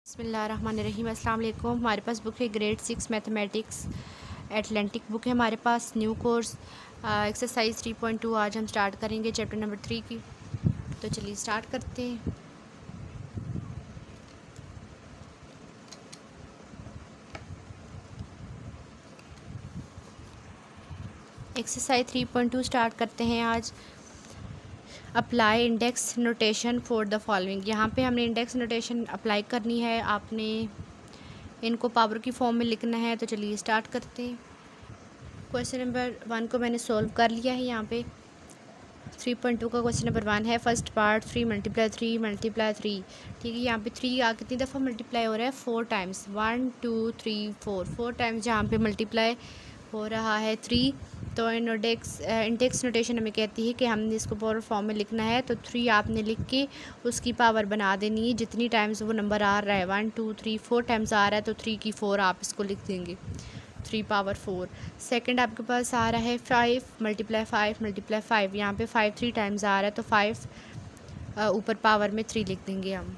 बिस्मिल्लाहिर्रहमानिर्रहीम। अस्सलाम वालेकुम। हमारे पास बुक है ग्रेड 6 मैथमेटिक्स एटलांटिक बुक है हमारे पास, न्यू कोर्स एक्सरसाइज 3.2। आज हम स्टार्ट करेंगे चैप्टर नंबर 3 की। तो चलिए स्टार्ट करते हैं। एक्सरसाइज 3.2 स्टार्ट करते हैं आज। Apply index notation for the following. यहाँ पे हमने इंडेक्स नोटेशन अप्लाई करनी है, आपने इनको पावर की फॉर्म में लिखना है। तो चलिए स्टार्ट करते हैं। क्वेश्चन नंबर 1 को मैंने सॉल्व कर लिया है। यहाँ पे 3.2 का क्वेश्चन नंबर 1 है। First part 3 × 3 × 3। ठीक है, यहाँ पे 3 कितनी दफ़ा मल्टीप्लाई हो रहा है? 4 टाइम्स। 1 2 3 4 टाइम्स जहाँ पे मल्टीप्लाई हो रहा है 3। तो इंडेक्स नोटेशन हमें कहती है कि हमने इसको पावर फॉर्म में लिखना है। तो 3 आपने लिख के उसकी पावर बना देनी है जितनी टाइम्स वो नंबर आ रहा है। 1 2 3 4 टाइम्स आ रहा है तो 3 की 4 आप इसको लिख देंगे, 3 पावर 4। सेकंड आपके पास आ रहा है 5 × 5 × 5। यहाँ पे 5 3 टाइम्स आ रहा है तो 5 ऊपर पावर में 3 लिख देंगे हम।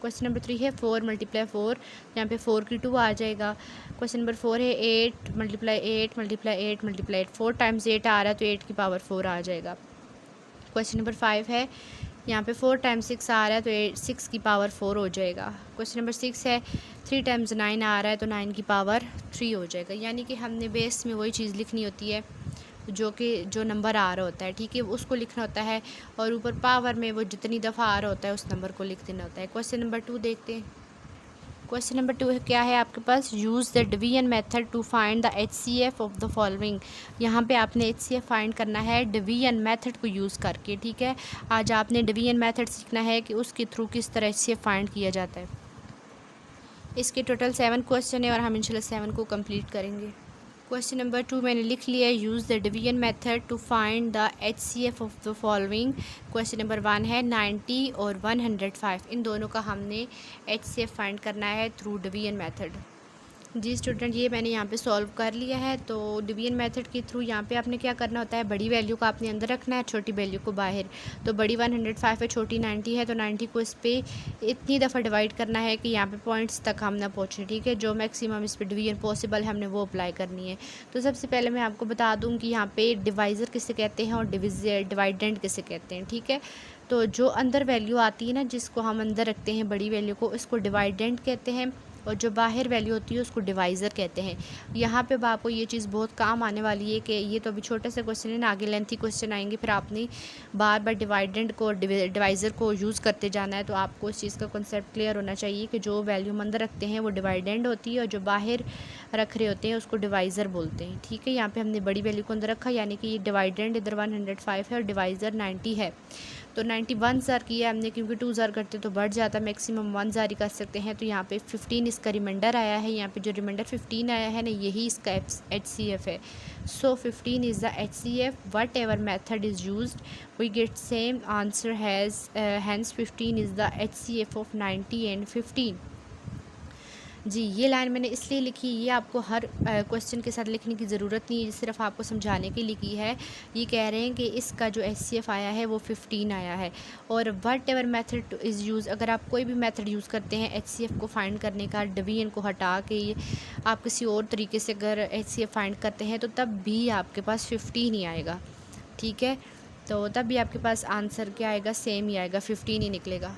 क्वेश्चन नंबर 3 है 4 × 4। यहाँ पे 4 की 2 आ जाएगा। क्वेश्चन नंबर 4 है 8 × 8 × 8 × 8। 4 टाइम्स 8 आ रहा है तो 8 की पावर 4 आ जाएगा। क्वेश्चन नंबर 5 है, यहाँ पे 4 टाइम्स 6 आ रहा है तो 6 की पावर 4 हो जाएगा। क्वेश्चन नंबर 6 है 3 टाइम्स 9 आ रहा है तो 9 की पावर 3 हो जाएगा। यानी कि हमने बेस में वही चीज़ लिखनी होती है जो नंबर आ रहा होता है, ठीक है, उसको लिखना होता है। और ऊपर पावर में वो जितनी दफ़ा आ रहा होता है उस नंबर को लिख देना होता है। क्वेश्चन नंबर 2 देखते हैं। क्वेश्चन नंबर 2 क्या है आपके पास? Use the division method to find the HCF of the following. यहाँ पे आपने HCF फाइंड करना है डिवीजन मेथड को यूज़ करके। ठीक है, आज आपने डिवीजन मेथड सीखना है कि उसके थ्रू किस तरह HCF फाइंड किया जाता है। इसके टोटल 7 क्वेश्चन है और हम इंशाल्लाह 7 को कंप्लीट करेंगे। क्वेश्चन नंबर 2 मैंने लिख लिया है, use the division method to find the HCF of the following. Question number 1 है 90 और 105, इन दोनों का हमने HCF फाइंड करना है थ्रू डिवीजन मेथड। जी स्टूडेंट, ये मैंने यहाँ पे सॉल्व कर लिया है। तो डिवीजन मेथड के थ्रू यहाँ पे आपने क्या करना होता है, बड़ी वैल्यू को आपने अंदर रखना है, छोटी वैल्यू को बाहर। तो बड़ी 105 है, छोटी 90 है, तो 90 को इस पर इतनी दफ़ा डिवाइड करना है कि यहाँ पे पॉइंट्स तक हम ना पहुँचें। ठीक है, जो मैक्सिमम इस पर डिवीजन पॉसिबल है हमने वो अप्लाई करनी है। तो सबसे पहले मैं आपको बता दूँ कि यहाँ पे डिवाइज़र किसे कहते हैं और डिवाइडेंट किसे कहते हैं। ठीक है, तो जो अंदर वैल्यू आती है ना, जिसको हम अंदर रखते हैं बड़ी वैल्यू को, इसको डिवाइडेंट कहते हैं। और जो बाहर वैल्यू होती है उसको डिवाइज़र कहते हैं। यहाँ पे आपको ये चीज़ बहुत काम आने वाली है कि ये तो अभी छोटे से क्वेश्चन है ना, आगे लेंथी क्वेश्चन आएंगे, फिर आपने बार बार डिवाइडेंट को डिवाइज़र को यूज़ करते जाना है। तो आपको इस चीज़ का कॉन्सेप्ट क्लियर होना चाहिए कि जो वैल्यू हम अंदर रखते हैं वो डिवाइडेंट होती है और जो बाहर रख रहे होते हैं उसको डिवाइज़र बोलते हैं। ठीक है, यहाँ पर हमने बड़ी वैल्यू को अंदर रखा, यानी कि ये डिवाइडेंट इधर 105 है और डिवाइज़र 90 है। तो 91 ज़ार किया हमने, क्योंकि 2 ज़ार करते तो बढ़ जाता, मैक्सिमम 1 ज़ार ही कर सकते हैं। तो यहाँ पे 15 इसका रिमाइंडर आया है। यहाँ पे जो रिमाइंडर 15 आया है ना, यही इसका HCF है। So 15 is the HCF। Whatever method is used we get same answer has, hence 15 is the HCF of 90 and 15। जी, ये लाइन मैंने इसलिए लिखी, ये आपको हर क्वेश्चन के साथ लिखने की ज़रूरत नहीं है, सिर्फ आपको समझाने के लिए की है। ये कह रहे हैं कि इसका जो HCF आया है वो 15 आया है। और what ever method is use, अगर आप कोई भी मेथड यूज़ करते हैं HCF को फाइंड करने का, डिवीजन को हटा के आप किसी और तरीके से अगर HCF फाइंड करते हैं तो तब भी आपके पास 15 ही आएगा। ठीक है, तो तब भी आपके पास आंसर क्या आएगा? सेम ही आएगा, 15 ही निकलेगा।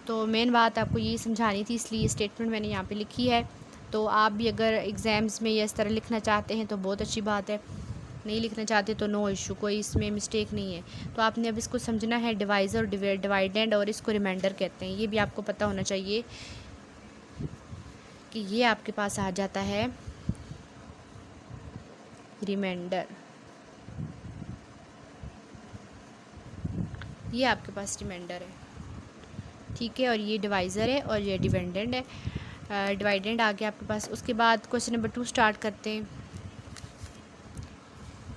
तो मेन बात आपको ये समझानी थी, इसलिए स्टेटमेंट मैंने यहाँ पे लिखी है। तो आप भी अगर एग्ज़ाम्स में या इस तरह लिखना चाहते हैं तो बहुत अच्छी बात है, नहीं लिखना चाहते तो नो इशू, कोई इसमें मिस्टेक नहीं है। तो आपने अब इसको समझना है, डिवाइज़र और डिवाइडेंड, और इसको रिमाइंडर कहते हैं। ये भी आपको पता होना चाहिए कि ये आपके पास आ जाता है रिमाइंडर, ये आपके पास रिमाइंडर है। ठीक है, और ये डिवाइज़र है और ये डिवाइडेंड है। डिवाइडेंड आ गया आपके पास। उसके बाद क्वेश्चन नंबर 2 स्टार्ट करते हैं।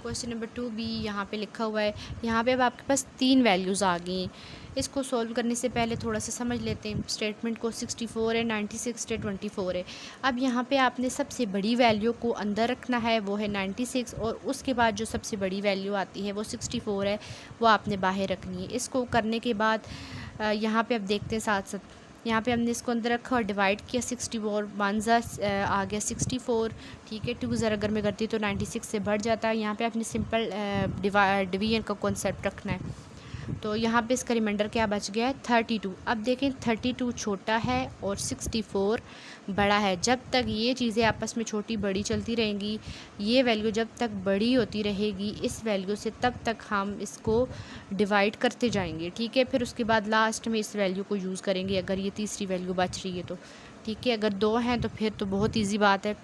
क्वेश्चन नंबर 2 भी यहाँ पे लिखा हुआ है। यहाँ पे अब आपके पास 3 वैल्यूज़ आ गई हैं। इसको सॉल्व करने से पहले थोड़ा सा समझ लेते हैं स्टेटमेंट को। 64 है, 96 है, 24 है। अब यहाँ पे आपने सबसे बड़ी वैल्यू को अंदर रखना है, वो है 96, और उसके बाद जो सबसे बड़ी वैल्यू आती है वो 64 है, वो आपने बाहर रखनी है। इसको करने के बाद यहाँ पे अब देखते हैं साथ साथ, यहाँ पे हमने इसको अंदर रखा और डिवाइड किया, 64 वन ज़र आ गया 64, ठीक है। 2 ज़र अगर मैं करती तो 96 से बढ़ जाता है। यहाँ पे आपने सिंपल डिवीजन का कॉन्सेप्ट रखना है। तो यहाँ पे इसका रिमाइंडर क्या बच गया है 32। अब देखें 32 छोटा है और 64 बड़ा है। जब तक ये चीज़ें आपस में छोटी बड़ी चलती रहेंगी, ये वैल्यू जब तक बड़ी होती रहेगी इस वैल्यू से, तब तक हम इसको डिवाइड करते जाएंगे, ठीक है। फिर उसके बाद लास्ट में इस वैल्यू को यूज़ करेंगे अगर ये तीसरी वैल्यू बच रही है तो, ठीक है। अगर 2 हैं तो फिर तो बहुत ईजी बात है।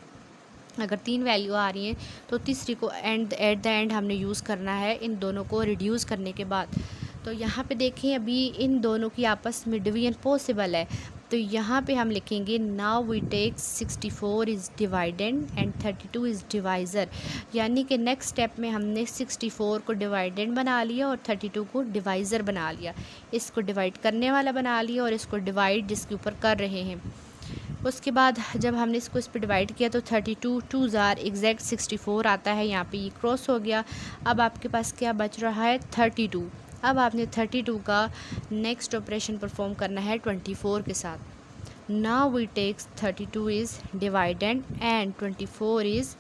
अगर 3 वैल्यू आ रही हैं तो तीसरी को एट द एंड हमने यूज़ करना है इन दोनों को रिड्यूस करने के बाद। तो यहाँ पे देखें अभी इन दोनों की आपस में डिवीजन पॉसिबल है। तो यहाँ पे हम लिखेंगे now we take 64 is dividend and 32 is divisor. यानी कि नेक्स्ट स्टेप में हमने 64 को डिवाइडेंड बना लिया और 32 को डिवाइज़र बना लिया। इसको डिवाइड करने वाला बना लिया और इसको डिवाइड जिसके ऊपर कर रहे हैं। उसके बाद जब हमने इसको इस पर डिवाइड किया तो 32 2 ज़ार एग्जैक्ट 64 आता है। यहाँ पे ये क्रॉस हो गया। अब आपके पास क्या बच रहा है 32। अब आपने 32 का नेक्स्ट ऑपरेशन परफॉर्म करना है 24 के साथ। Now we takes 32 is dividend and 24 is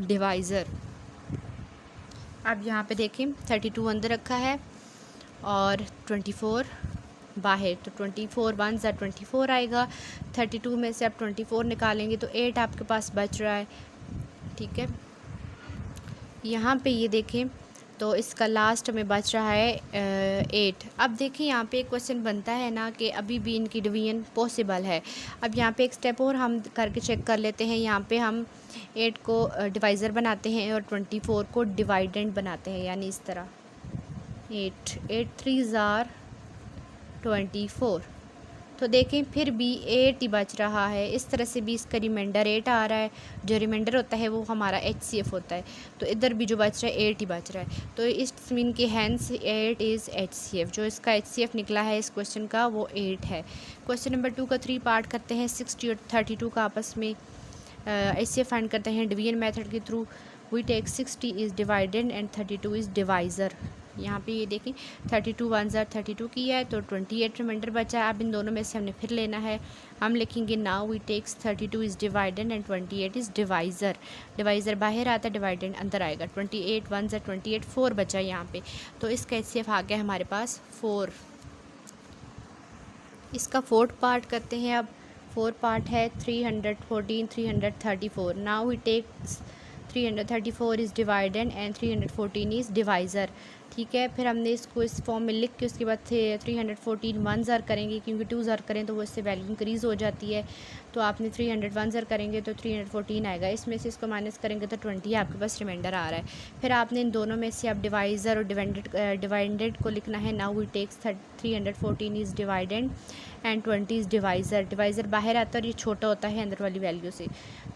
divisor. अब यहाँ पे देखें 32 अंदर रखा है और 24 बाहर, तो 24 वन ज़ा 24 आएगा। 32 में से आप 24 निकालेंगे तो 8 आपके पास बच रहा है, ठीक है। यहाँ पे ये देखें तो इसका लास्ट में बच रहा है 8। अब देखें यहाँ पे एक क्वेश्चन बनता है ना कि अभी भी इनकी डिवीजन पॉसिबल है। अब यहाँ पे एक स्टेप और हम करके चेक कर लेते हैं। यहाँ पे हम 8 को डिवाइज़र बनाते हैं और 24 को डिवाइडेंड बनाते हैं, यानी इस तरह 8 3 ज़ार 24। तो देखें फिर भी 8 ही बच रहा है। इस तरह से भी इसका रिमाइंडर 8 आ रहा है। जो रिमाइंडर होता है वो हमारा HCF होता है। तो इधर भी जो बच रहा है 8 ही बच रहा है। तो इस मीन के हैंस 8 इज़ HCF। जो इसका HCF निकला है इस क्वेश्चन का वो 8 है। क्वेश्चन नंबर 2 का 3 पार्ट करते हैं। 60 और 32 का आपस में HCF फाइंड करते हैं डिवीजन मेथड के through. We take 60 is divided and 32 is divisor. यहाँ पे ये देखें 32 वन ज़ार 32 किया है तो 28 रिमाइंडर बचा है। अब इन दोनों में से हमने फिर लेना है। हम लिखेंगे now we takes 32 is divided and 28 is divisor. Divisor बाहर आता है, डिवाइडेड अंदर आएगा। 28 वन ज़ार 28 4 बचा है यहाँ पे। तो इसका HCF आ गया हमारे पास 4। इसका 4th पार्ट करते हैं। अब 4 पार्ट है 314 334। Now we takes 334 is divided and 314 is divisor, ठीक है। फिर हमने इसको इस फॉर्म में लिख के उसके बाद 314 वन ज़र करेंगे, क्योंकि 2 ज़र करें तो वो इससे वैल्यू इंक्रीज़ हो जाती है। तो आपने 300 वन ज़र करेंगे तो 314 आएगा। इसमें से इसको माइनस करेंगे तो 20 आपके पास रिमाइंडर आ रहा है। फिर आपने इन दोनों में से अब डिवाइज़र और डिवाइडेड को लिखना है। Now we takes 314 is divided and 20 is divisor. Divisor बाहर आता है और ये छोटा होता है अंदर वाली वैल्यू से।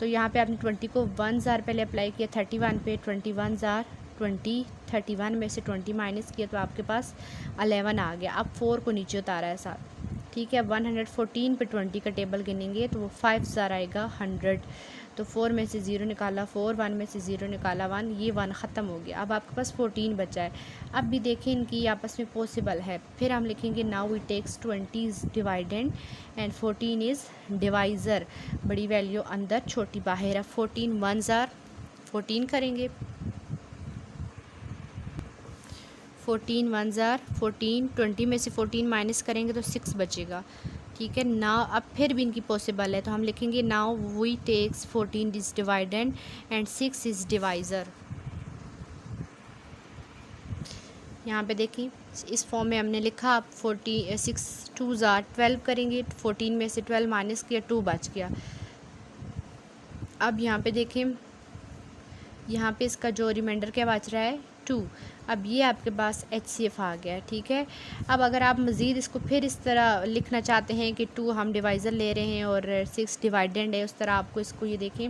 तो यहाँ पे आपने 20 को 1 ज़ार पहले अप्लाई किया, 31 पे 21 ज़ार 20, 31 में से 20 माइनस किया तो आपके पास 11 आ गया। अब 4 को नीचे उतारा है साथ, ठीक है। 114 पे 20 का टेबल गिनेंगे तो वो 5 ज़ार आएगा 100। तो 4 में से 0 निकाला 4, 1 में से 0 निकाला 1, ये 1 ख़त्म हो गया। अब आपके पास 14 बचा है। अब भी देखें इनकी आपस में पॉसिबल है। फिर हम लिखेंगे now we takes 20 is divided and 14 is divisor. बड़ी वैल्यू अंदर, छोटी बाहर है। 14 1 ज़ार 14 करेंगे, 14 1 ज़ार 14, 20 में से 14 माइनस करेंगे तो 6 बचेगा, ठीक है ना। अब फिर भी इनकी पॉसिबल है तो हम लिखेंगे now we takes 14 is divided and 6 is divisor. यहाँ पे देखिए इस फॉर्म में हमने लिखा। अब 6 2 ज़ार 12 करेंगे, 14 में से 12 माइनस किया 2 बच गया। अब यहाँ पे देखें, यहाँ पे इसका जो रिमाइंडर क्या बच रहा है 2। अब ये आपके पास HCF आ गया, ठीक है। अब अगर आप मज़ीद इसको फिर इस तरह लिखना चाहते हैं कि 2 हम डिवाइज़र ले रहे हैं और 6 डिवाइडेंड है, उस तरह आपको इसको ये देखें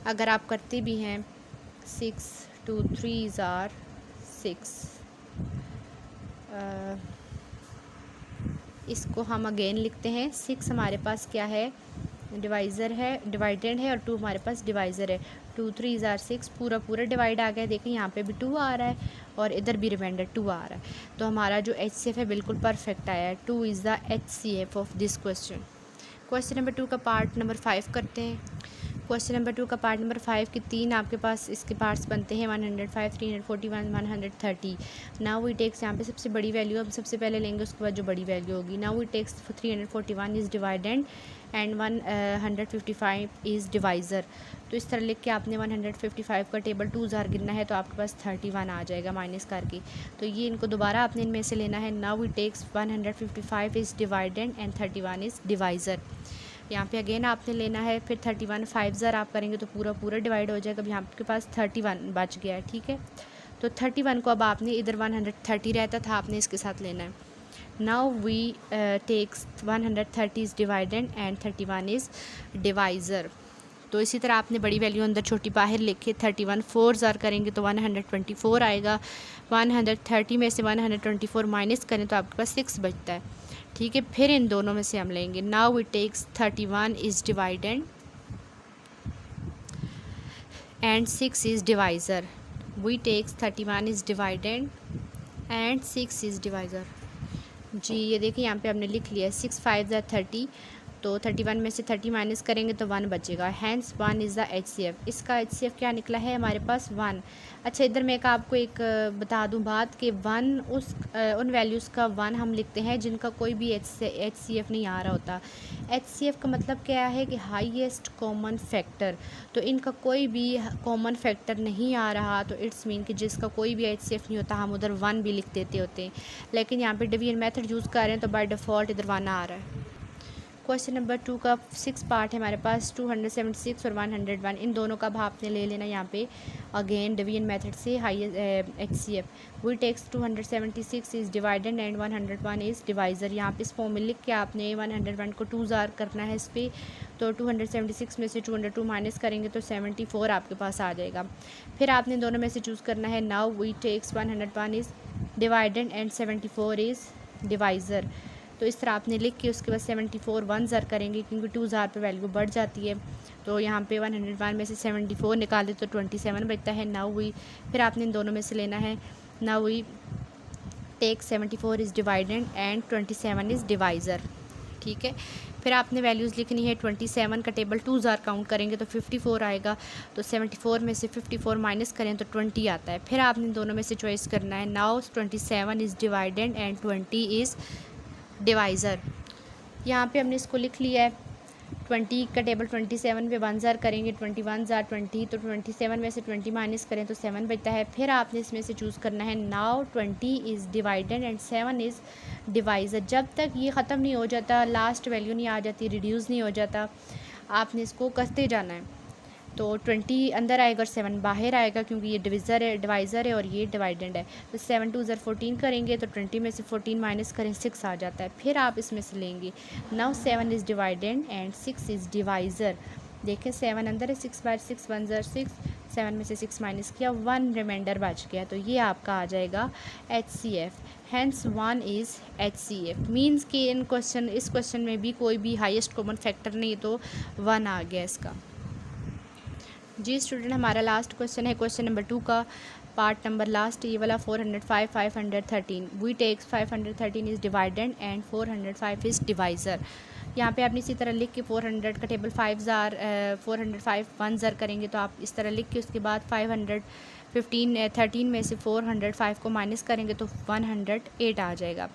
अगर आप करते भी हैं 6 2 3 ज़ार 6, इसको हम अगेन लिखते हैं। 6 हमारे पास क्या है डिवाइज़र है, डिवाइडेंड है, और 2 हमारे पास डिवाइज़र है। 2 3 ज़ार 6, पूरा पूरा डिवाइड आ गया। देखें यहाँ पे भी 2 आ रहा है और इधर भी रिमाइंडर 2 आ रहा है। तो हमारा जो HCF है बिल्कुल परफेक्ट आया है। 2 is the HCF of this question. Question number 2 का पार्ट नंबर 5 करते हैं। क्वेश्चन नंबर 2 का पार्ट नंबर 5 के 3 आपके पास इसके पार्ट्स बनते हैं 105, 341, 130। नाउ वी टेक्स, यहाँ पे सबसे बड़ी वैल्यू हम सबसे पहले लेंगे, उसके बाद जो बड़ी वैल्यू होगी। Now we takes 341 is dividend and 155 is divisor. तो इस तरह लिख के आपने 155 का टेबल 2 ज़ार गिनना है, तो आपके पास 31 आ जाएगा माइनस करके। तो ये इनको दोबारा आपने इनमें से लेना है। Now we takes 155 is dividend and 31 is divisor. यहाँ पे अगेन आपने लेना है, फिर 31 5 ज़र आप करेंगे तो पूरा पूरा डिवाइड हो जाएगा। अब यहाँ आपके पास 31 बच गया है, ठीक है। तो 31 को अब आपने इधर 130 रहता था, आपने इसके साथ लेना है। Now we takes 130 is dividend and 31 is divisor. तो इसी तरह आपने बड़ी वैल्यू अंदर छोटी बाहर लिखे। 31 4 ज़र करेंगे तो 124 आएगा। 130 में से 124 माइनस करें तो आपके पास 6 बचता है, ठीक है। फिर इन दोनों में से हम लेंगे। Now it takes 31 is dividend and 6 is divisor. We takes 31 is dividend and 6 is divisor. जी ये देखिए यहाँ पे हमने लिख लिया 6 5 ज़ा 30, तो 31 में से 30 माइनस करेंगे तो 1 बचेगा। Hence 1 is the HCF। इसका HCF क्या निकला है हमारे पास 1। अच्छा इधर मैं आपको एक बता दूं बात कि 1 उन वैल्यूज़ का 1 हम लिखते हैं जिनका कोई भी HCF नहीं आ रहा होता। HCF का मतलब क्या है कि हाईएस्ट कॉमन फैक्टर। तो इनका कोई भी कॉमन फैक्टर नहीं आ रहा, तो इट्स मीन कि जिसका कोई भी HCF नहीं होता हम उधर 1 भी लिख देते होते हैं। लेकिन यहाँ पे डिवीजन मेथड यूज़ कर रहे हैं तो बाय डिफ़ॉल्ट इधर 1 आ रहा है। क्वेश्चन नंबर 2 का 6 पार्ट है हमारे पास 276 और 101। इन दोनों का भाव आपने ले लेना यहाँ पे अगेन डिवीजन मेथड से highest HCF। We takes 276 is dividend and 101 is divisor. यहाँ पे इस फॉर्म में लिख के आपने 101 को 2 ज़ार करना है इस पर। तो 276 में से 202 माइनस करेंगे तो 74 आपके पास आ जाएगा। फिर आपने दोनों में से चूज़ करना है। Now we takes 101 is dividend and 74 is divisor. तो इस तरह आपने लिख के उसके बाद 74 1 ज़र करेंगे क्योंकि 2 ज़ार पे वैल्यू बढ़ जाती है। तो यहाँ पे 101 में से 74 निकाले तो 27 बचता है। नाउ वी, फिर आपने इन दोनों में से लेना है। Now we take 74 is dividend and 27 is divisor, ठीक है। फिर आपने वैल्यूज़ लिखनी है। 27 का टेबल 2 ज़ार काउंट करेंगे तो 54 आएगा। तो 74 में से 54 माइनस करें तो 20 आता है। फिर आपने दोनों में से चॉइस करना है। Now 27 is dividend and 20 is divisor. यहाँ पे हमने इसको लिख लिया है। 20 का टेबल 27 पे 1 ज़ार करेंगे, 21 ज़ार 20, तो 27 में से 20 माइनस करें तो 7 बचता है। फिर आपने इसमें से चूज़ करना है। Now 20 is divided and 7 is divisor. जब तक ये ख़त्म नहीं हो जाता, लास्ट वैल्यू नहीं आ जाती, रिड्यूस नहीं हो जाता, आपने इसको करते जाना है। तो 20 अंदर आएगा और 7 बाहर आएगा क्योंकि ये डिवाइज़र है और ये डिवाइडेंड है। तो 7 2 ज़र 14 करेंगे तो 20 में से 14 माइनस करें 6 आ जाता है। फिर आप इसमें से लेंगे। Now 7 is dividend and 6 is divisor. देखें 7 अंदर है, 6 बाय 6 1 ज़र 6, 7 में से 6 माइनस किया, 1 रिमाइंडर बच गया। तो ये आपका आ जाएगा HCF। Hence 1 is HCF। Means कि इस क्वेश्चन में भी कोई भी हाईएस्ट कॉमन फैक्टर नहीं, तो 1 आ गया इसका। जी स्टूडेंट, हमारा लास्ट क्वेश्चन है क्वेश्चन नंबर 2 का पार्ट नंबर लास्ट, ये वाला 405 513। We takes 513 is dividend and 405 is divisor. यहाँ पे आपने इसी तरह लिख के 400 का टेबल 5 ज़ार 405 1 ज़र करेंगे तो आप इस तरह लिख के उसके बाद 13 में से 405 को माइनस करेंगे तो 108 आ जाएगा।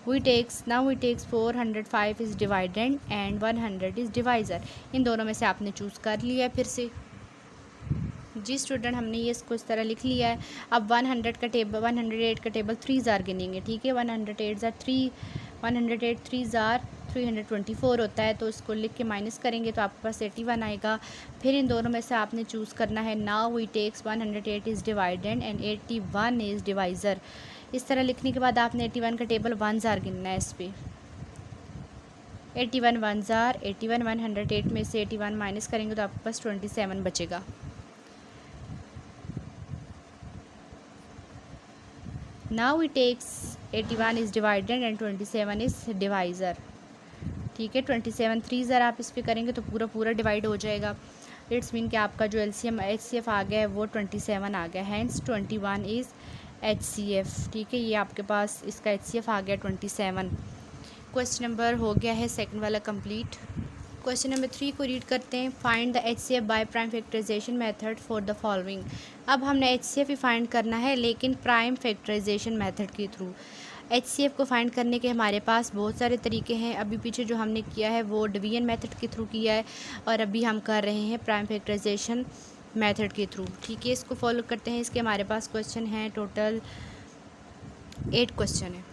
We takes 405 is dividend and 100 is divisor. इन दोनों में से आपने चूज़ कर लिया फिर से। जी स्टूडेंट, हमने ये इसको इस तरह लिख लिया है। अब 108 का टेबल 3 ज़ार गिनेंगे, ठीक है। 108 ज़ार 3, 108 3 ज़ार 324 होता है। तो इसको लिख के माइनस करेंगे तो आपके पास 81 आएगा। फिर इन दोनों में से आपने चूज़ करना है। Now we takes 108 is dividend and 81 is divisor. इस तरह लिखने के बाद आपने 81 का टेबल 1 ज़ार गिनना है इस पर। 81 1 ज़ार 81, 108 में से 81 माइनस करेंगे तो आपके पास 27 बचेगा। Now it takes 81 is divided and 27 is divisor. ठीक है। 27 3 ज़रा आप इस पर करेंगे तो पूरा पूरा डिवाइड हो जाएगा। इट्स मीन कि आपका जो LCM HCF आ गया है वो 27 आ गया, हैंस 21 इज़ HCF। ठीक है, ये आपके पास इसका HCF आ गया 27। क्वेश्चन नंबर हो गया है सेकंड वाला कंप्लीट। क्वेश्चन नंबर 3 को रीड करते हैं। Find the HCF by prime factorization method for the following. अब हमने HCF ही फाइंड करना है लेकिन प्राइम फैक्टराइजेशन मेथड के थ्रू। HCF को फाइंड करने के हमारे पास बहुत सारे तरीके हैं। अभी पीछे जो हमने किया है वो डिवीजन मेथड के थ्रू किया है और अभी हम कर रहे हैं प्राइम फैक्टराइजेशन मेथड के थ्रू। ठीक है, इसको फॉलो करते हैं। इसके हमारे पास क्वेश्चन हैं, टोटल 8 क्वेश्चन है।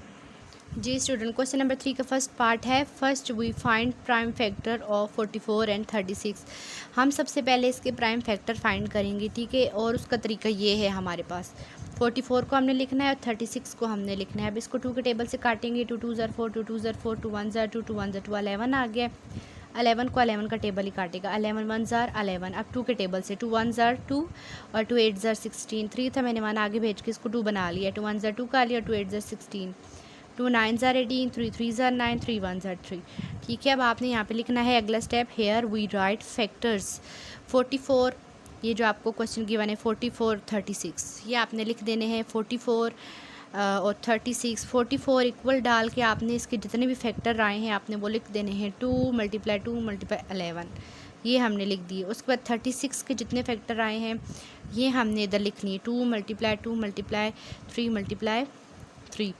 जी स्टूडेंट, क्वेश्चन नंबर 3 का फर्स्ट पार्ट है, first we find prime factor of 44 and 36। हम सबसे पहले इसके प्राइम फैक्टर फाइंड करेंगे। ठीक है, और उसका तरीका ये है, हमारे पास 44 को हमने लिखना है और 36 को हमने लिखना है। अब इसको 2 के टेबल से काटेंगे। 2 2 ज़र 4, 2 2 ज़र 4, 2 1 ज़र 2, 2 1 ज़र 2, 11 आ गया। 11 को 11 का टेबल ही काटेगा। 11 1 ज़र 11। अब 2 के टेबल से 2 1 ज़र 2 और 2 8 ज़र 16। 3 था, मैंने 1 आगे भेज के इसको 2 बना लिया। 2 1 ज़र 2 का लिया, 2 8 ज़र 16, 2 9 ज़र 18, 3 3 ज़र 9, 3 1 ज़र 3। ठीक है, अब आपने यहाँ पे लिखना है अगला step, here we write factors 44। ये जो आपको क्वेश्चन गिवन है 44 36, ये आपने लिख देने हैं 44 और 36। 44 इक्वल डाल के आपने इसके जितने भी फैक्टर आए हैं आपने वो लिख देने हैं 2 × 2 × 11, ये हमने लिख दिए। उसके बाद 36 के जितने फैक्टर आए हैं ये हमने इधर लिख लिए 2 × 2 × 3 × 3।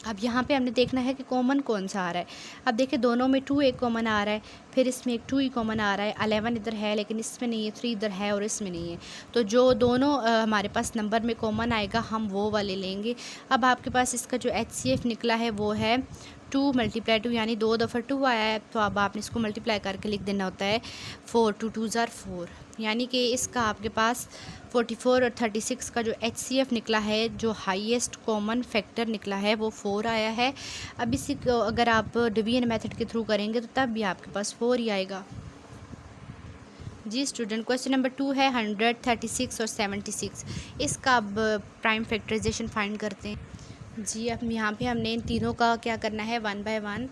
अब यहाँ पे हमने देखना है कि कॉमन कौन सा आ रहा है। अब देखिए दोनों में 2 एक कॉमन आ रहा है, फिर इसमें एक 2 ही कॉमन आ रहा है। 11 इधर है लेकिन इसमें नहीं है, 3 इधर है और इसमें नहीं है। तो जो दोनों हमारे पास नंबर में कॉमन आएगा हम वो वाले लेंगे। अब आपके पास इसका जो HCF निकला है वो है 2 × 2, यानी 2 दफ़ा 2 आया है, तो अब आपने इसको मल्टीप्लाई करके लिख देना होता है 4, 2 2 ज़र 4, यानी कि इसका आपके पास 44 और 36 का जो HCF निकला है, जो हाईएस्ट कॉमन फैक्टर निकला है वो 4 आया है। अब इसी को अगर आप डिवीजन मेथड के थ्रू करेंगे तो तब भी आपके पास 4 ही आएगा। जी स्टूडेंट, क्वेश्चन नंबर 2 है 100, 36 और 76। इसका अब प्राइम फैक्टराइजेशन फाइंड करते हैं। जी, अब यहाँ पे हमने इन तीनों का क्या करना है, 1 बाय 1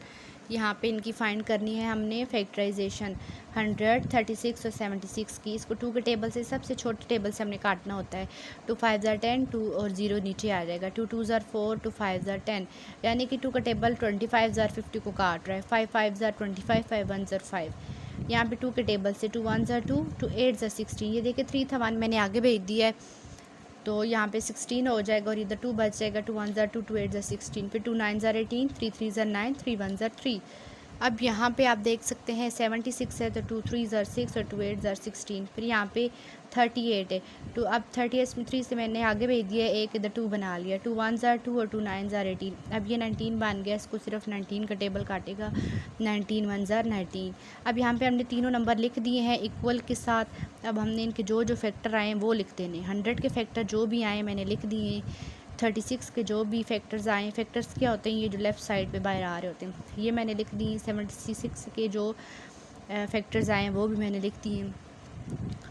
यहाँ पे इनकी फाइंड करनी है हमने फैक्टराइजेशन 100, 36 और 76 की। इसको 2 के टेबल से, सबसे छोटे टेबल से हमने काटना होता है। 2 5 ज़र 10, 2 और 0 नीचे आ जाएगा। 2 2 ज़र 4, 2 5 ज़र 10, यानी कि 2 का टेबल 25 ज़र 50 को काट रहा है। 5 5 ज़र 25, 5 1 ज़र 5। यहाँ पे 2 के टेबल से 2 1 ज़र 2, 2 8 ज़र 16। ये देखिए 3 था, 1 मैंने आगे भेज दिया है तो यहाँ पे 16 हो जाएगा और इधर 2 बच जाएगा। 2 1 ज़र 2, 2 8 ज़र 16, फिर 2 9 ज़र 18, 3 3 ज़र 9, 3 1 ज़र 3। अब यहाँ पे आप देख सकते हैं 76 है तो 2 3 ज़र 6 और 2 8 ज़र 16, फिर यहाँ पे 38 है। तो अब 38 में 3 से मैंने आगे भेज दिया, एक इधर 2 बना लिया। 2 1 ज़र 2 और 2 9 ज़र 18। अब ये 19 बन गया, इसको सिर्फ 19 का टेबल काटेगा। 19 1 ज़र 19। अब यहाँ पे हमने तीनों नंबर लिख दिए हैं इक्वल के साथ। अब हमने इनके जो जो फैक्टर आए हैं वो लिख देने। 100 के फैक्टर जो भी आए मैंने लिख दिए। 36 के जो भी फैक्टर्स आए, फैक्टर्स क्या होते हैं, ये जो लेफ़्ट साइड पे बाहर आ रहे होते हैं, ये मैंने लिख दिए। 76 के जो फैक्टर्स आए हैं वो भी मैंने लिख दिए।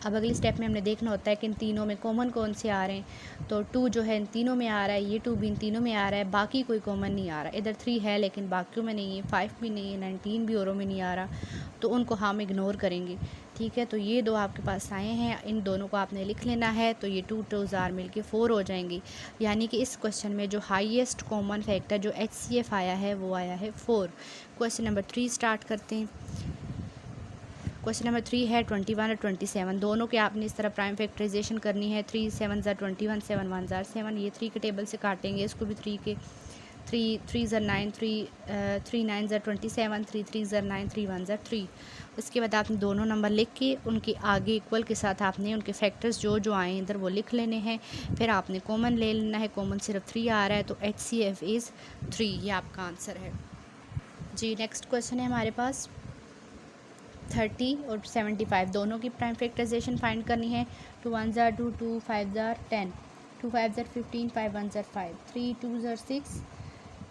अब अगले स्टेप में हमने देखना होता है कि इन तीनों में कॉमन कौन से आ रहे हैं। तो 2 जो है इन तीनों में आ रहा है, ये 2 भी इन तीनों में आ रहा है, बाकी कोई कॉमन नहीं आ रहा। इधर 3 है लेकिन बाकियों में नहीं है, 5 भी नहीं है, 19 भी औरों में नहीं आ रहा, तो उनको हम इग्नोर करेंगे। ठीक है, तो ये 2 आपके पास आए हैं, इन दोनों को आपने लिख लेना है। तो ये 2 2 ज़ार मिल के 4 हो जाएंगी, यानी कि इस क्वेश्चन में जो हाईएस्ट कॉमन फैक्टर जो HCF आया है वो आया है 4। क्वेश्चन नंबर 3 स्टार्ट करते हैं। क्वेश्चन नंबर 3 है 21 और 27, दोनों के आपने इस तरह प्राइम फैक्टराइजेशन करनी है। 3 7 ज़र 21, 7 1 ज़र 7, ये 3 के टेबल से काटेंगे। इसको भी 3 के 3 3 ज़र 9, 3 9 ज़र 27, 3 3 ज़र 9, 3 1 ज़र 3। उसके बाद आपने दोनों नंबर लिख के उनके आगे इक्वल के साथ आपने उनके फैक्टर्स जो जो आए इधर वो लिख लेने हैं। फिर आपने कॉमन ले लेना है, कॉमन सिर्फ 3 आ रहा है तो HCF इज़ 3, ये आपका आंसर है। जी नेक्स्ट क्वेश्चन है हमारे पास 30 और 75, दोनों की प्राइम फैक्टराइजेशन फाइंड करनी है। 2 1 ज़र 2, 2 5 ज़र 10, 2 5 ज़र 15, 5 1 ज़र 5, 3 2 ज़र 6,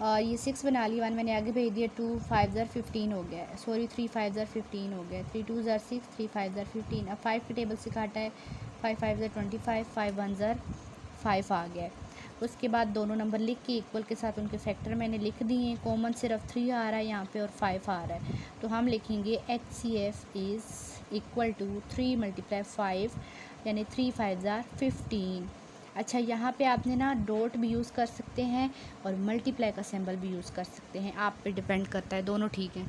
ये 6 बना लिया। 1 मैंने आगे भेज दिया। 2 5 ज़र 15 हो गया, सॉरी 3 5 ज़र 15 हो गया। 3 2 ज़र 6, 3 5 ज़र 15। अब 5 के टेबल से काटा है। 5 5 ज़र 25, 5 1 ज़र 5 आ गया है। उसके बाद दोनों नंबर लिख के इक्वल के साथ उनके फैक्टर मैंने लिख दिए हैं। कॉमन सिर्फ 3 आ रहा है यहाँ पे और 5 आ रहा है, तो हम लिखेंगे HCF इज़ इक्वल टू 3 × 5 यानी 3 5 ज़ार 15। अच्छा, यहाँ पे आपने ना डॉट भी यूज़ कर सकते हैं और मल्टीप्लाई का सिंबल भी यूज़ कर सकते हैं, आप पे डिपेंड करता है, दोनों ठीक हैं।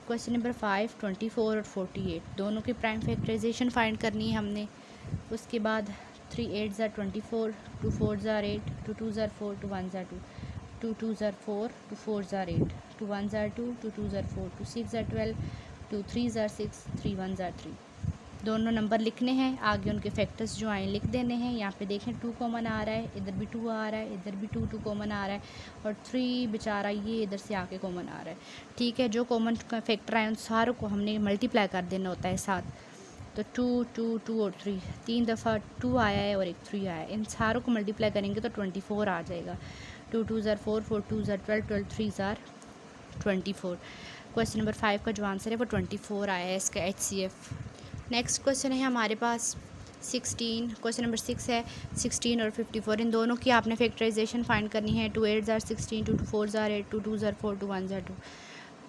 क्वेश्चन नंबर 5, 24 और 48 दोनों की प्राइम फैक्टराइजेशन फाइंड करनी है हमने। उसके बाद 3 8 ज़ार 24, 2 4 ज़ार 8, 2 2 ज़ार 4, 2 1 ज़ार 2, 2 2 ज़ार 4, 2 4 ज़ार 8, 2 1 ज़ार 2, 2 2 ज़ार 4, 2 6 ज़ार 12, 2 3 ज़ार 6, 3 1 ज़ार 3। दोनों नंबर लिखने हैं, आगे उनके फैक्टर्स जो आए लिख देने हैं। यहाँ पे देखें 2 कॉमन आ रहा है, इधर भी 2 आ रहा है, इधर भी 2 कॉमन आ रहा है और 3 बेचारा ये इधर से आके कॉमन आ रहा है। ठीक है, जो कॉमन फैक्टर आए उन सारों को हमने मल्टीप्लाई कर देना होता है साथ। तो 2 2 2 और 3, 3 दफ़ा 2 आया है और एक 3 आया है, इन सारों को मल्टीप्लाई करेंगे तो 24 आ जाएगा। 2 2 ज़ार 4, 4 2 ज़ार 12, 12 3 ज़ार 24। क्वेश्चन नंबर 5 का जो आंसर है वो 24 आया है इसका HCF। नेक्स्ट क्वेश्चन है हमारे पास 16, क्वेश्चन नंबर 6 है। 16 और 54 इन दोनों की आपने फैक्टराइजेशन फाइंड करनी है। 2 8 ज़ार 16, 2 4 ज़ार 8, 2 2 ज़ार 4, 2 1 ज़ार 2।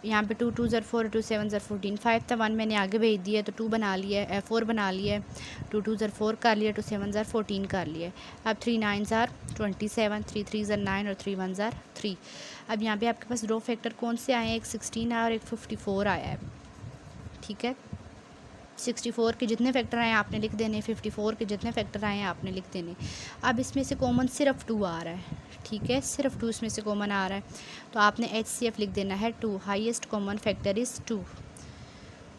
यहाँ पे 2 2 ज़ार 4, 2 7 ज़ार 14, 5 था 1 मैंने आगे भेज दिया तो 2 बना लिया है, 4 बना लिया है। 2 2 ज़ार 4 कर लिया, 2 7 ज़ार 14 कर लिया। अब 3 9 ज़ार 27, 3 3 ज़ार 9 और 3 1 ज़ार 3। अब यहाँ पे आपके पास दो फैक्टर कौन से आए हैं, एक 16 आया और एक 54 आया है। ठीक है, 64 के जितने फैक्टर आए आपने लिख देने, 54 के जितने फैक्टर आए हैं आपने लिख देने। अब इसमें से कॉमन सिर्फ 2 आ रहा है। ठीक है, सिर्फ 2 इसमें से कॉमन आ रहा है, तो आपने HCF लिख देना है 2, हाईएस्ट कॉमन फैक्टर इज़ 2।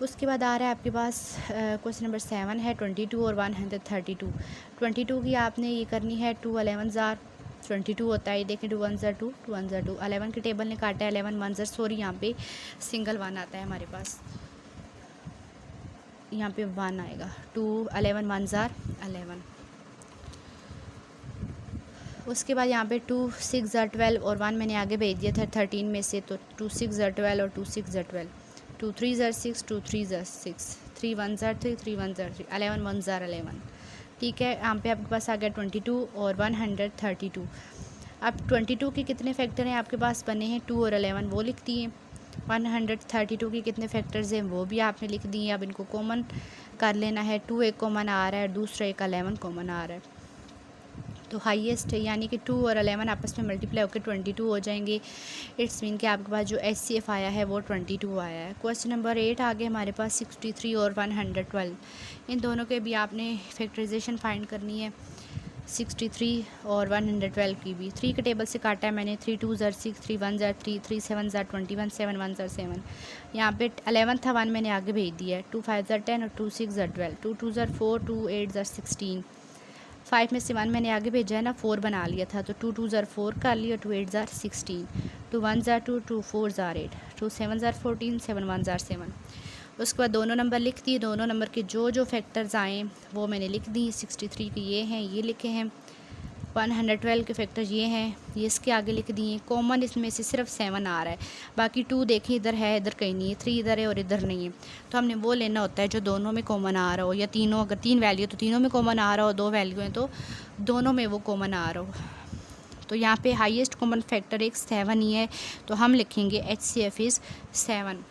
उसके बाद आ रहा है आपके पास क्वेश्चन नंबर 7 है। 22 और 132। 22 की आपने ये करनी है 2 11 ज़ार 22 होता है, देखें 2 1 ज़ार 2, 2 1 ज़ार 2। 11 के टेबल ने काटा है, 11 1 ज़ार, सॉरी यहाँ पे सिंगल 1 आता है हमारे पास, यहाँ पे 1 आएगा। 2 11 1 ज़ार 11। उसके बाद यहाँ पे 2 6 ज़ार 12 और 1 मैंने आगे भेज दिया था 13 में से, तो 2 6 ज़ार 12 और 2 6 ज़ार 12। 2 3 ज़ार 6, 2 3 ज़ार 6, 3 1 ज़ार 3, 3 1 ज़ार 3, 11 1 ज़ार 11। ठीक है, यहाँ पे आपके पास आ गया 22 और 132। अब 22 के कितने फैक्टर हैं आपके पास बने हैं, 2 और 11 वो लिख दिए। 132 के कितने फैक्टर्स हैं वो भी आपने लिख दिए। अब इनको कॉमन कर लेना है। 2 एक कॉमन आ रहा है, दूसरा एक 11 कॉमन आ रहा है, तो हाईएस्ट है, यानी कि 2 और 11 आपस में मल्टीप्लाई होकर 22 हो जाएंगे। इट्स मीन कि आपके पास जो HCF आया है वो 22 आया है। क्वेश्चन नंबर 8 आगे हमारे पास 63 और 112, इन दोनों के भी आपने फैक्टराइजेशन फाइंड करनी है। 63 और 112 की भी 3 के टेबल से काटा है मैंने। 3 2 ज़ार 6, 3 1 ज़ार 3, 3 7 ज़ार 21, 7 1 ज़ार 7। यहाँ पे 11 था 1 मैंने आगे भेज दिया है। 2 5 ज़ार 10 और 2 6 ज़ार 12, 2 2 ज़ार 4, 2 8 ज़ार 16। 5 में से 1 मैंने आगे भेजा है ना, 4 बना लिया था, तो 2 2 ज़ार 4 कर लिया, 2 8 ज़ार 16, 2 1 ज़ार 2, 2 4 ज़ार 8, 2 7 ज़ार 14, 7 1 ज़ार 7। उसके बाद दोनों नंबर लिख दिए, दोनों नंबर के जो फैक्टर्स आए वो मैंने लिख दी। 63 के ये हैं, ये लिखे हैं। 112 के फैक्टर ये हैं, ये इसके आगे लिख दिए। कॉमन इसमें से सिर्फ 7 आ रहा है, बाकी 2 देखें इधर है, इधर कहीं नहीं है। 3 इधर है और इधर नहीं है, तो हमने वो लेना होता है जो दोनों में कॉमन आ रहा हो, या तीनों, अगर 3 वैल्यू तो तीनों में कॉमन आ रहा हो, 2 वैल्यू हैं तो दोनों में वो कॉमन आ रहा हो। तो यहाँ पे हाईएस्ट कॉमन फैक्टर एक 7 ही है, तो हम लिखेंगे HCF इज़ 7।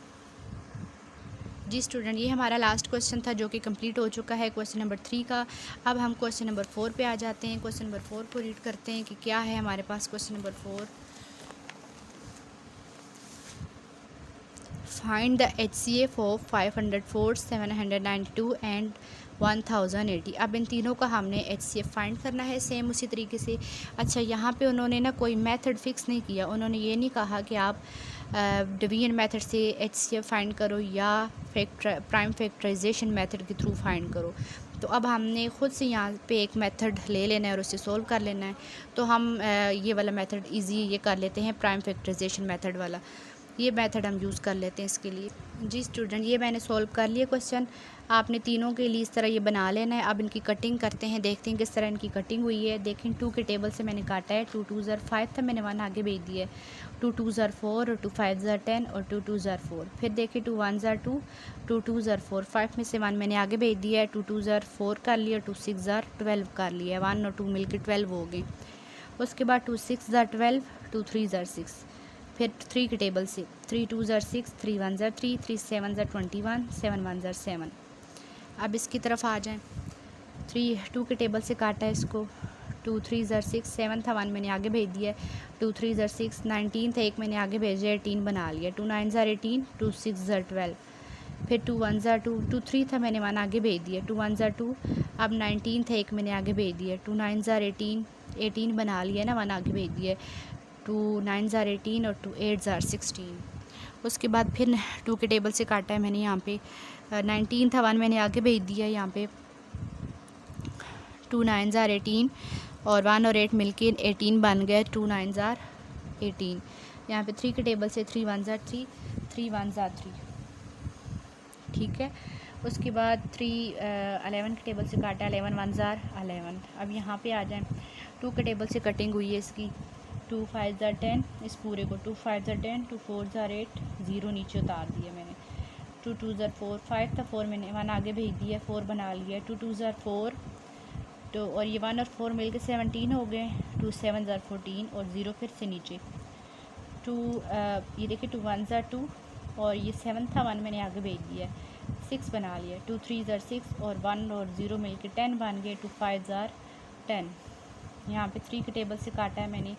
जी स्टूडेंट, ये हमारा लास्ट क्वेश्चन था जो कि कंप्लीट हो चुका है, क्वेश्चन नंबर 3 का। अब हम क्वेश्चन नंबर 4 पे आ जाते हैं। क्वेश्चन नंबर 4 को रीड करते हैं कि क्या है हमारे पास। Question number 4, find the HCF of 504, 792 and 1080। अब इन तीनों का हमने HCF फाइंड करना है सेम उसी तरीके से। अच्छा, यहाँ पे उन्होंने ना कोई मेथड फिक्स नहीं किया, उन्होंने ये नहीं कहा कि आप डिवीजन मेथड से HCF फाइंड करो या प्राइम फैक्टराइजेशन मेथड के थ्रू फाइंड करो। तो अब हमने ख़ुद से यहाँ पे एक मेथड ले लेना है और उसे सोल्व कर लेना है। तो हम ये वाला मेथड इजी ये कर लेते हैं, प्राइम फैक्टराइजेशन मेथड वाला, ये मेथड हम यूज़ कर लेते हैं इसके लिए। जी स्टूडेंट, ये मैंने सॉल्व कर लिया क्वेश्चन। आपने तीनों के लिए इस तरह ये बना लेना है। अब इनकी कटिंग करते हैं, देखते हैं किस तरह इनकी कटिंग हुई है। देखें 2 के टेबल से मैंने काटा है। 2 2 ज़ार 5 था, मैंने 1 आगे भेज दिया है। 2 2 ज़ार 4 और 2 5 ज़ार 10 और 2 2 ज़ार 4। फिर देखें 2 1 ज़ार 2, 2 2 ज़ार 4। 5 में से 1 मैंने आगे भेज दिया है। 2 2 ज़ार 4 कर लिया, 2 6 ज़ार 12 कर लिया। 1 और 2 मिलकर 12 हो गए। उसके बाद 2 6 ज़ा 12, 2 3 ज़ा 6, फिर 3 के टेबल से 3 2 ज़ा 6, 3 1 ज़ा 3, 3 7 ज़ा 21, 7 1 ज़ा 7। अब इसकी तरफ आ जाएं, 3 2 के टेबल से काटा है इसको, 2 3 ज़ा 6, 7 था 1 मैंने आगे भेज दिया है, 2 3 ज़ा 6, 19 था 1 मैंने आगे भेजा, 18 बना लिया, 2 9 ज़ा 18, 2 6 ज़ा 12, फिर 2 1 ज़ा 2, 2 3 था मैंने 1 आगे भेज दिया, 2 1 ज़ा 2, अब 19 था 1 मैंने आगे भेज दिया, 2 9 ज़ा 18, 18 बना लिया ना, 1 आगे भेज दिया, 2 9 ज़ा 18 और 2 8 ज़ा 16। उसके बाद फिर 2 के टेबल से काटा है मैंने, यहाँ पे 19 था 1 मैंने आगे भेज दिया, यहाँ पे 2 9 ज़ा 18 और 1 और 8 मिलके 18 बन गए, 2 9 ज़ा 18। यहाँ पे 3 के टेबल से 3 1 ज़ा 3, 3 1 ज़ा 3, ठीक है। उसके बाद 11 के टेबल से काटा, 11 1 ज़ा 11। अब यहाँ पे आ जाएं, 2 के टेबल से कटिंग हुई है इसकी, 2 5 ज़ा 10, इस पूरे को 2 5 ज़ा 10, 2 4 ज़ा 8, 0 नीचे उतार दिया मैंने, 2 2 ज़ा 4, 5 था 4 मैंने 1 आगे भेज दिया, 4 बना लिया, 2 2 ज़ा 4, तो और ये 1 और 4 मिलके 17 हो गए, 2 7 ज़ा 14 और 0 फिर से नीचे, 2 ये देखिए 2 1 ज़ा 2 और ये 7 था 1 मैंने आगे भेज दिया, 6 बना लिया, 2 3 ज़ा 6 और 1 और 0 मिलके 10 बन गए, 2 5 ज़ा 10। यहाँ पे 3 के टेबल से काटा है मैंने,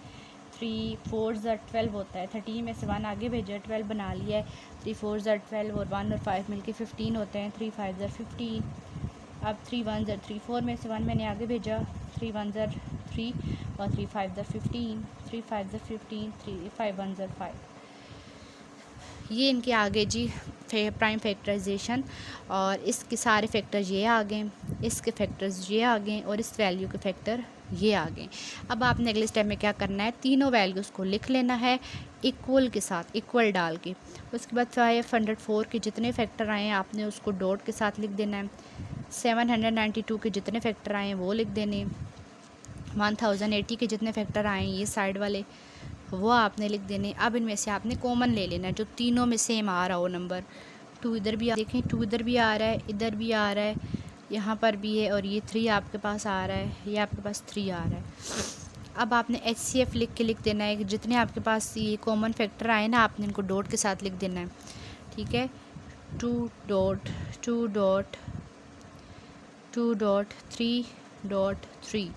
3 4 ज़ा 12 होता है, 13 में से 1 आगे भेजा, 12 बना लिया है, 3 4 ज़ा 12 और 1 और 5 मिलके 15 होते हैं, 3 5 ज़ा 15। अब 3 1 ज़ा 3, 4 में से 1 मैंने आगे भेजा, 3 1 ज़ा 3 और 3 5 ज़ा 15, 3 5 ज़ा 15, 3 5 1 ज़ा 5। ये इनके आगे जी प्राइम फैक्टराइजेशन, और इसके सारे फैक्टर्स ये आ गए, इसके फैक्टर्स ये आ गए और इस वैल्यू के फैक्टर ये आ गए। अब आपने अगले स्टेप में क्या करना है, तीनों वैल्यूज़ को लिख लेना है इक्वल के साथ, इक्वल डाल के। उसके बाद 504 के जितने फैक्टर आए हैं आपने उसको डॉट के साथ लिख देना है, 792 के जितने फैक्टर आए हैं वो लिख देने, 1080 के जितने फैक्टर आए हैं ये साइड वाले वो आपने लिख देने। अब इनमें से आपने कॉमन ले लेना है जो तीनों में सेम आ रहा हो नंबर, 2 इधर भी देखें, 2 इधर भी आ रहा है, इधर भी आ रहा है, यहाँ पर भी है, और ये 3 आपके पास आ रहा है, ये आपके पास 3 आ रहा है। अब आपने HCF लिख के लिख देना है कि जितने आपके पास ये कॉमन फैक्टर आए ना आपने इनको डॉट के साथ लिख देना है, ठीक है। 2 डॉट 2 डॉट 2 डॉट 3 डॉट 3।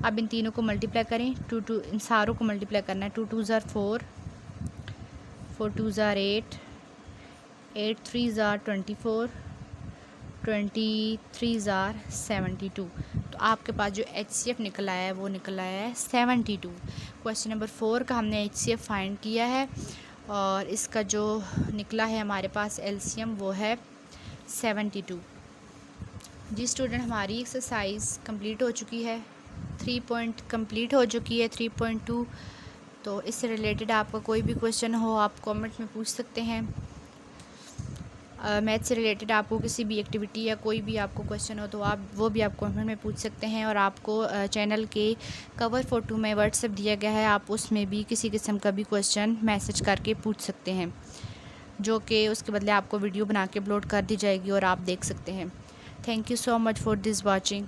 अब इन तीनों को मल्टीप्लाई करें, 2 2 इन सारों को मल्टीप्लाई करना है, 2 2 ज़ा 4, 4 2 ज़ा 8, 8 3 ज़ा 24, 23 ज़ा 72। तो आपके पास जो HCF निकल आया है वो निकल आया है 72। क्वेश्चन नंबर 4 का हमने HCF फाइंड किया है और इसका जो निकला है हमारे पास LCM वो है 72। जी स्टूडेंट, हमारी एक्सरसाइज कंप्लीट हो चुकी है, 3 पॉइंट कंप्लीट हो चुकी है 3.2। तो इससे रिलेटेड आपका कोई भी क्वेश्चन हो आप कमेंट में पूछ सकते हैं। मैथ से रिलेटेड आपको किसी भी एक्टिविटी या कोई भी आपको क्वेश्चन हो तो आप वो भी आप कमेंट में पूछ सकते हैं। और आपको चैनल के कवर फ़ोटो में व्हाट्सएप दिया गया है, आप उसमें भी किसी किस्म का भी क्वेश्चन मैसेज करके पूछ सकते हैं, जो कि उसके बदले आपको वीडियो बना के अपलोड कर दी जाएगी और आप देख सकते हैं। Thank you so much for this watching.